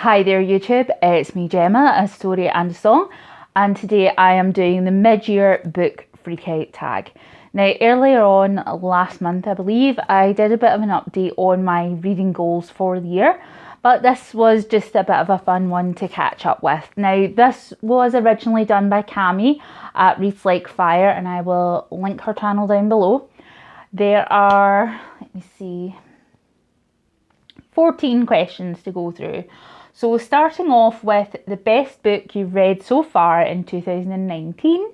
Hi there YouTube, it's me Gemma, a story and a song, and today I am doing the mid-year book Freakout tag. Now earlier on last month I believe I did a bit of an update on my reading goals for the year, but this was just a bit of a fun one to catch up with. Now this was originally done by Cami at Reads Like Fire, and I will link her channel down below. There are, let me see, 14 questions to go through. So starting off with the best book you've read so far in 2019.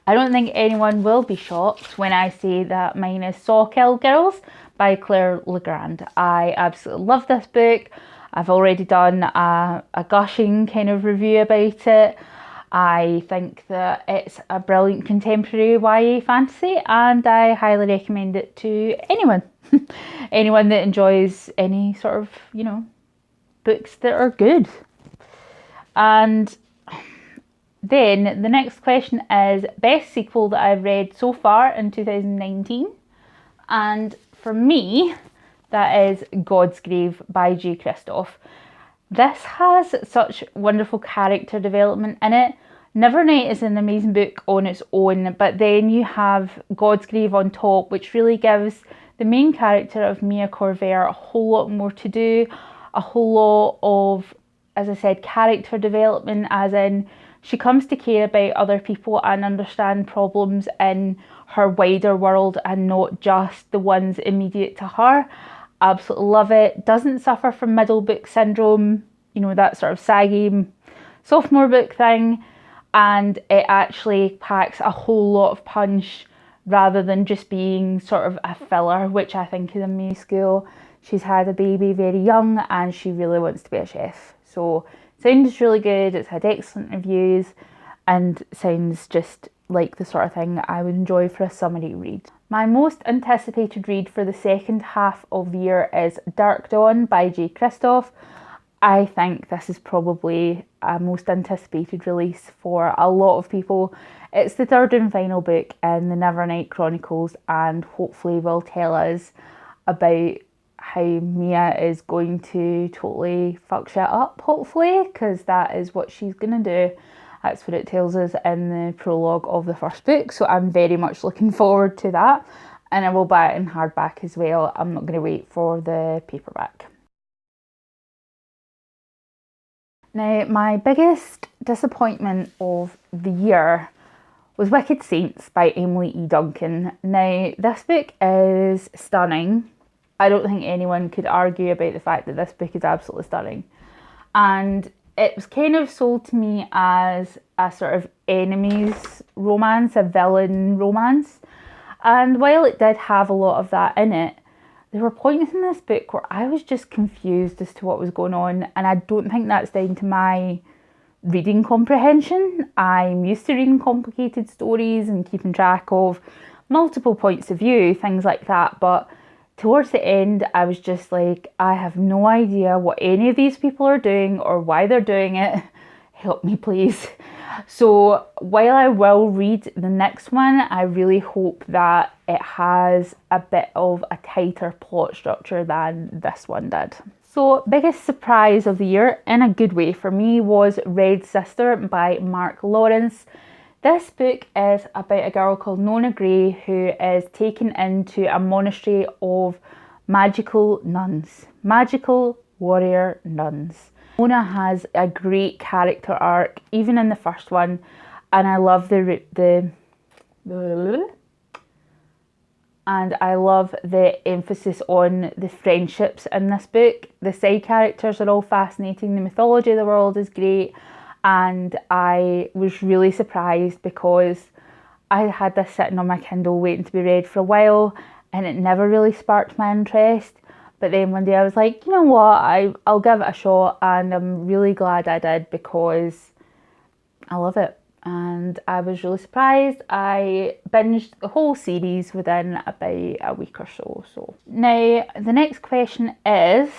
I don't think anyone will be shocked when I say that mine is Saw Kill Girls by Claire Legrand. I absolutely love this book. I've already done a gushing kind of review about it. I think that it's a brilliant contemporary YA fantasy, and I highly recommend it to anyone. Anyone that enjoys any sort of, books that are good. And then the next question is best sequel that I've read so far in 2019. And for me, that is God's Grave by J. Christoph. This has such wonderful character development in it. Nevernight is an amazing book on its own, but then you have God's Grave on top, which really gives the main character of Mia Corvair a whole lot more to do, a whole lot of, as I said, character development, as in she comes to care about other people and understand problems in her wider world and not just the ones immediate to her. Absolutely love it. Doesn't suffer from middle book syndrome, that sort of saggy sophomore book thing, and it actually packs a whole lot of punch rather than just being sort of a filler, which I think is amazing. School. She's had a baby very young and she really wants to be a chef. So sounds really good, it's had excellent reviews and sounds just like the sort of thing I would enjoy for a summery read. My most anticipated read for the second half of the year is Dark Dawn by J. Christoph. I think this is probably a most anticipated release for a lot of people. It's the third and final book in the Nevernight Chronicles, and hopefully will tell us about how Mia is going to totally fuck shit up, hopefully, because that is what she's going to do. That's what it tells us in the prologue of the first book, so I'm very much looking forward to that, and I will buy it in hardback as well. I'm not going to wait for the paperback. Now, my biggest disappointment of the year was Wicked Saints by Emily E. Duncan. Now, this book is stunning. I don't think anyone could argue about the fact that this book is absolutely stunning. And it was kind of sold to me as a sort of enemies romance, a villain romance. And while it did have a lot of that in it, there were points in this book where I was just confused as to what was going on. And I don't think that's down to my reading comprehension. I'm used to reading complicated stories and keeping track of multiple points of view, things like that. But towards the end, I was just like, I have no idea what any of these people are doing or why they're doing it. Help me, please. So while I will read the next one, I really hope that it has a bit of a tighter plot structure than this one did. So biggest surprise of the year, in a good way for me, was Red Sister by Mark Lawrence. This book is about a girl called Nona Gray who is taken into a monastery of magical nuns, magical warrior nuns. Nona has a great character arc, even in the first one, and I love the emphasis on the friendships in this book. The side characters are all fascinating. The mythology of the world is great. And I was really surprised because I had this sitting on my Kindle waiting to be read for a while, and it never really sparked my interest. But then one day I was like, you know what, I'll give it a shot, and I'm really glad I did because I love it. And I was really surprised. I binged the whole series within about a week or so. Now, the next question is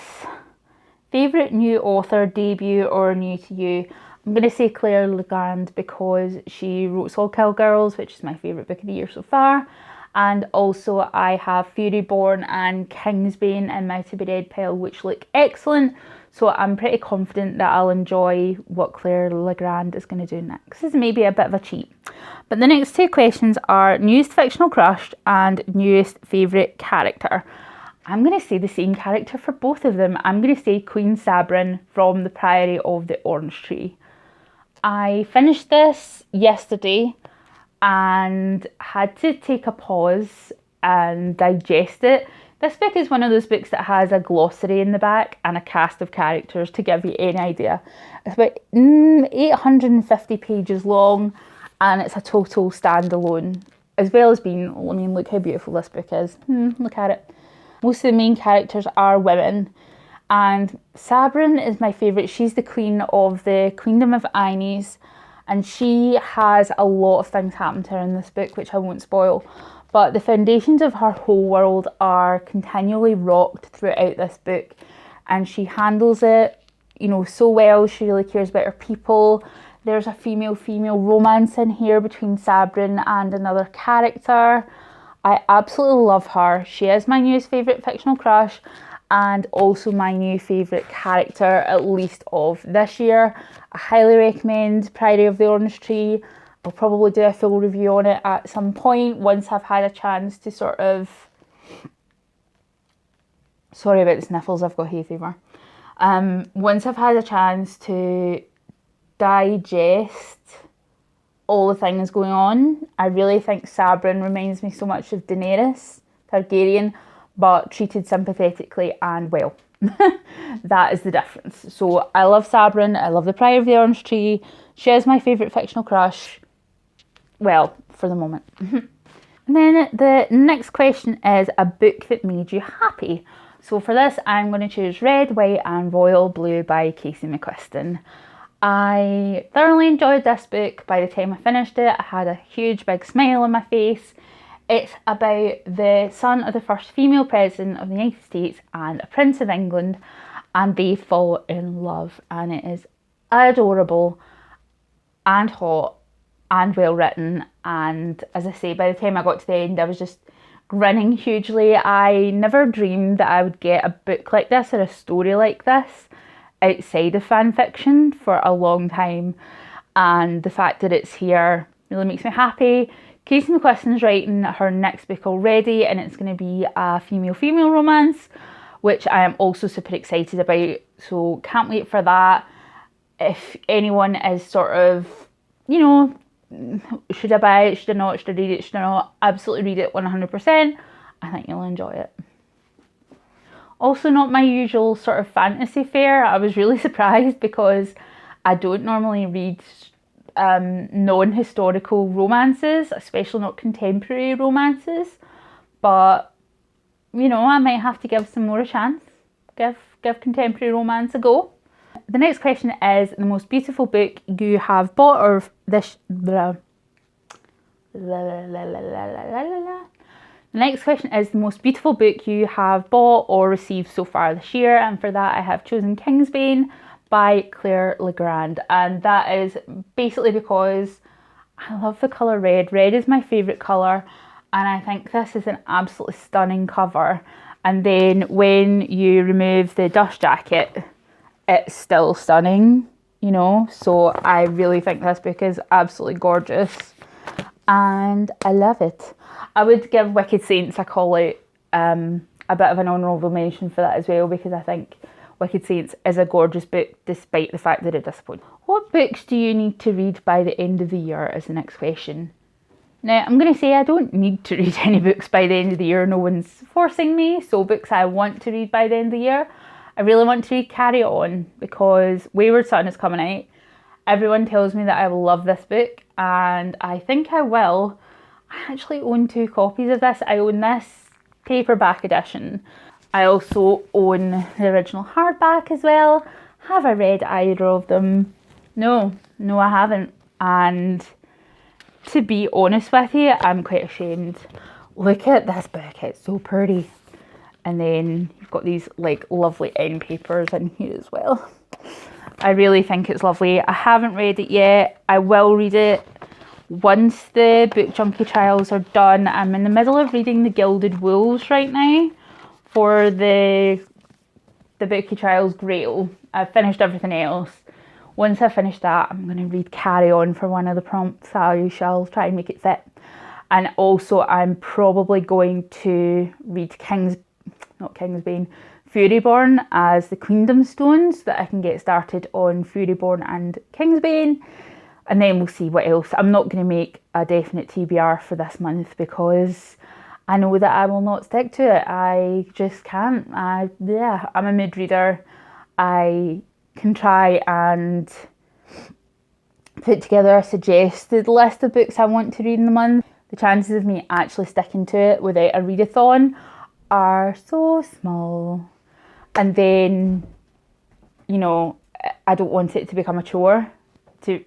favourite new author, debut or new to you? I'm going to say Claire Legrand because she wrote Saw Kill Girls, which is my favourite book of the year so far. And also I have Furyborn and Kingsbane in my to be read pile, which look excellent. So I'm pretty confident that I'll enjoy what Claire Legrand is going to do next. This is maybe a bit of a cheat. But the next two questions are newest fictional crush and newest favourite character. I'm going to say the same character for both of them. I'm going to say Queen Sabrin from The Priory of the Orange Tree. I finished this yesterday and had to take a pause and digest it. This book is one of those books that has a glossary in the back and a cast of characters to give you any idea. It's about 850 pages long and it's a total standalone, as well as being, I mean, look how beautiful this book is. Look at it. Most of the main characters are women, and Sabrin is my favourite. She's the queen of the Queendom of Ines, and she has a lot of things happen to her in this book, which I won't spoil. But the foundations of her whole world are continually rocked throughout this book, and she handles it, you know, so well. She really cares about her people. There's a female-female romance in here between Sabrin and another character. I absolutely love her. She is my newest favourite fictional crush and also my new favourite character, at least of this year. I highly recommend Priory of the Orange Tree. I'll probably do a full review on it at some point once I've had a chance to sort of... Sorry about the sniffles, I've got hay fever. Once I've had a chance to digest all the things going on. I really think Sabrin reminds me so much of Daenerys Targaryen, but treated sympathetically and well. That is the difference. So I love Sabrin, I love The Priory of the Orange Tree. She is my favourite fictional crush. Well, for the moment. And then the next question is a book that made you happy. So for this, I'm going to choose Red, White and Royal Blue by Casey McQuiston. I thoroughly enjoyed this book. By the time I finished it, I had a huge big smile on my face. It's about the son of the first female president of the United States and a prince of England, and they fall in love, and it is adorable and hot and well written. And as I say, by the time I got to the end, I was just grinning hugely. I never dreamed that I would get a book like this or a story like this outside of fan fiction for a long time, and the fact that it's here really makes me happy. Casey McQuiston's writing her next book already, and it's going to be a female-female romance, which I am also super excited about, so can't wait for that. If anyone is sort of, you know, should I buy it, should I not, should I read it, should I not, absolutely read it 100%. I think you'll enjoy it. Also not my usual sort of fantasy fare. I was really surprised because I don't normally read non-historical romances, especially not contemporary romances. But, you know, I might have to give some more a chance. Give contemporary romance a go. The next question is the most beautiful book you have bought or this... Blah. The next question is the most beautiful book you have bought or received so far this year, and for that I have chosen Kingsbane by Claire Legrand, and that is basically because I love the colour red. Red is my favourite colour, and I think this is an absolutely stunning cover, and then when you remove the dust jacket it's still stunning, you know, so I really think this book is absolutely gorgeous and I love it. I would give Wicked Saints a call out, a bit of an honourable mention for that as well, because I think Wicked Saints is a gorgeous book despite the fact that it disappoints. What books do you need to read by the end of the year is the next question. Now I'm going to say I don't need to read any books by the end of the year, no one's forcing me, so books I want to read by the end of the year. I really want to read Carry On because Wayward Son is coming out. Everyone tells me that I will love this book and I think I will. I actually own 2 copies of this. I own this paperback edition. I also own the original hardback as well. Have I read either of them? No, I haven't. And to be honest with you, I'm quite ashamed. Look at this book, it's so pretty. And then you've got these like lovely end papers in here as well. I really think it's lovely. I haven't read it yet. I will read it once the Book Junkie trials are done. I'm in the middle of reading The Gilded Wolves right now for the Bookie Trials Grail. I've finished everything else. Once I finish that, I'm going to read Carry On for one of the prompts. I shall try and make it fit. And also I'm probably going to read Furyborn as the Queendom Stones, so that I can get started on Furyborn and Kingsbane. And then we'll see what else. I'm not going to make a definite TBR for this month because I know that I will not stick to it. I just can't. I'm a mood reader. I can try and put together a suggested list of books I want to read in the month. The chances of me actually sticking to it without a readathon are so small. And then, you know, I don't want it to become a chore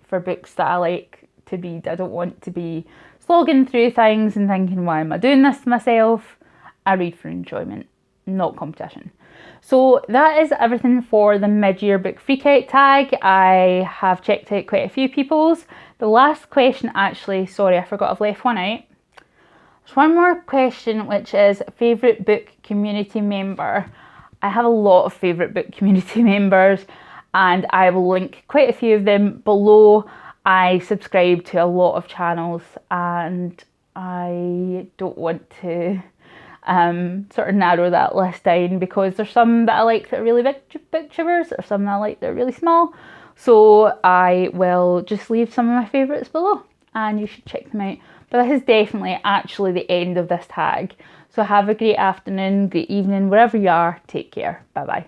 for books that I like to read. I don't want to be slogging through things and thinking, why am I doing this to myself? I read for enjoyment, not competition. So that is everything for the mid-year book freakout tag. I have checked out quite a few people's. The last question actually, sorry, I forgot I've left one out. There's one more question, which is favourite book community member. I have a lot of favourite book community members and I will link quite a few of them below. I subscribe to a lot of channels and I don't want to sort of narrow that list down because there's some that I like that are really big booktubers, or some that I like that are really small. So I will just leave some of my favourites below and you should check them out. But this is definitely actually the end of this tag. So have a great afternoon, great evening, wherever you are. Take care. Bye bye.